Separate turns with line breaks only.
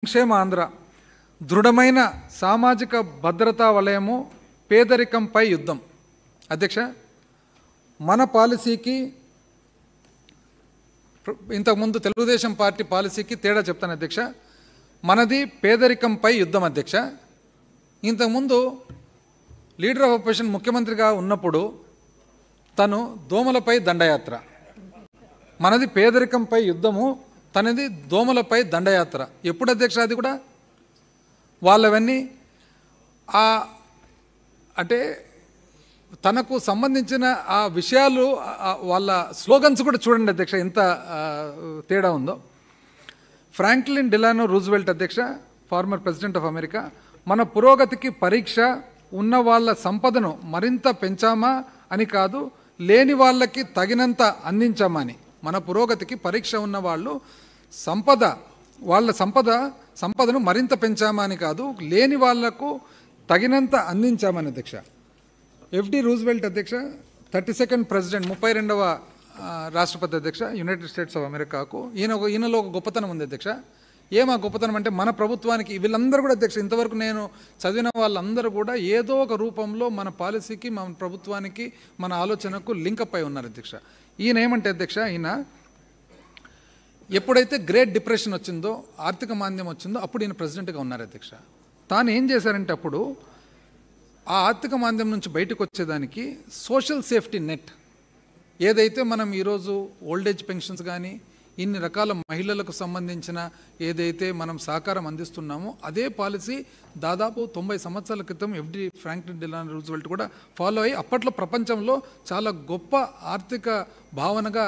సంక్షేమ ఆంధ్ర దృఢమైన సామాజిక భద్రతా వలయము పేదరికంపై యుద్ధం. అధ్యక్ష, మన పాలసీకి ఇంతకుముందు తెలుగుదేశం పార్టీ పాలసీకి తేడా చెప్తాను అధ్యక్ష. మనది పేదరికంపై యుద్ధం అధ్యక్ష. ఇంతకుముందు లీడర్ ఆఫ్ అపోజిషన్ ముఖ్యమంత్రిగా ఉన్నప్పుడు తను దోమలపై దండయాత్ర, మనది పేదరికంపై యుద్ధము, తనది దోమలపై దండయాత్ర. ఎప్పుడు అధ్యక్ష? అది కూడా వాళ్ళవన్నీ అంటే తనకు సంబంధించిన ఆ విషయాలు వాళ్ళ స్లోగన్స్ కూడా చూడండి అధ్యక్ష, ఎంత తేడా ఉందో. ఫ్రాంక్లిన్ డిలానో రూజ్వెల్ట్ అధ్యక్ష, ఫార్మర్ ప్రెసిడెంట్ ఆఫ్ అమెరికా, మన పురోగతికి పరీక్ష ఉన్న వాళ్ళ సంపదను మరింత పెంచామా అని కాదు, లేని వాళ్ళకి తగినంత అందించామా అని. మన పురోగతికి పరీక్ష ఉన్న వాళ్ళు వాళ్ళ సంపదను మరింత పెంచామా అని కాదు, లేని వాళ్లకు తగినంత అందించామని అధ్యక్ష. ఎఫ్డి రూజ్వెల్ట్ అధ్యక్ష, 32nd ప్రెసిడెంట్, 32వ రాష్ట్రపతి అధ్యక్ష యునైటెడ్ స్టేట్స్ ఆఫ్ అమెరికాకు. ఈయనలో ఒక గొప్పతనం ఉంది అధ్యక్ష. ఏమా గొప్పతనం అంటే, మన ప్రభుత్వానికి వీళ్ళందరూ కూడా అధ్యక్ష, ఇంతవరకు నేను చదివిన వాళ్ళందరూ కూడా ఏదో ఒక రూపంలో మన పాలసీకి, మన ప్రభుత్వానికి, మన ఆలోచనకు లింకప్ అయి ఉన్నారు అధ్యక్ష. ఈయన ఏమంటే అధ్యక్ష, ఈయన ఎప్పుడైతే గ్రేట్ డిప్రెషన్ వచ్చిందో, ఆర్థిక మాంద్యం వచ్చిందో, అప్పుడు ఈయన ప్రెసిడెంట్గా ఉన్నారు అధ్యక్ష. తాను ఏం చేశారంటే అప్పుడు ఆ ఆర్థిక మాంద్యం నుంచి బయటకు వచ్చేదానికి సోషల్ సేఫ్టీ నెట్ ఏదైతే మనం ఈరోజు ఓల్డేజ్ పెన్షన్స్ కానీ ఇన్ని రకాల మహిళలకు సంబంధించిన ఏదైతే మనం సహకారం అందిస్తున్నామో, అదే పాలసీ దాదాపు 90 సంవత్సరాల క్రితం ఎఫ్డి ఫ్రాంక్లిన్ డిలానో రూజ్వెల్ట్ కూడా ఫాలో అయ్యి అప్పట్లో ప్రపంచంలో చాలా గొప్ప ఆర్థిక భావనగా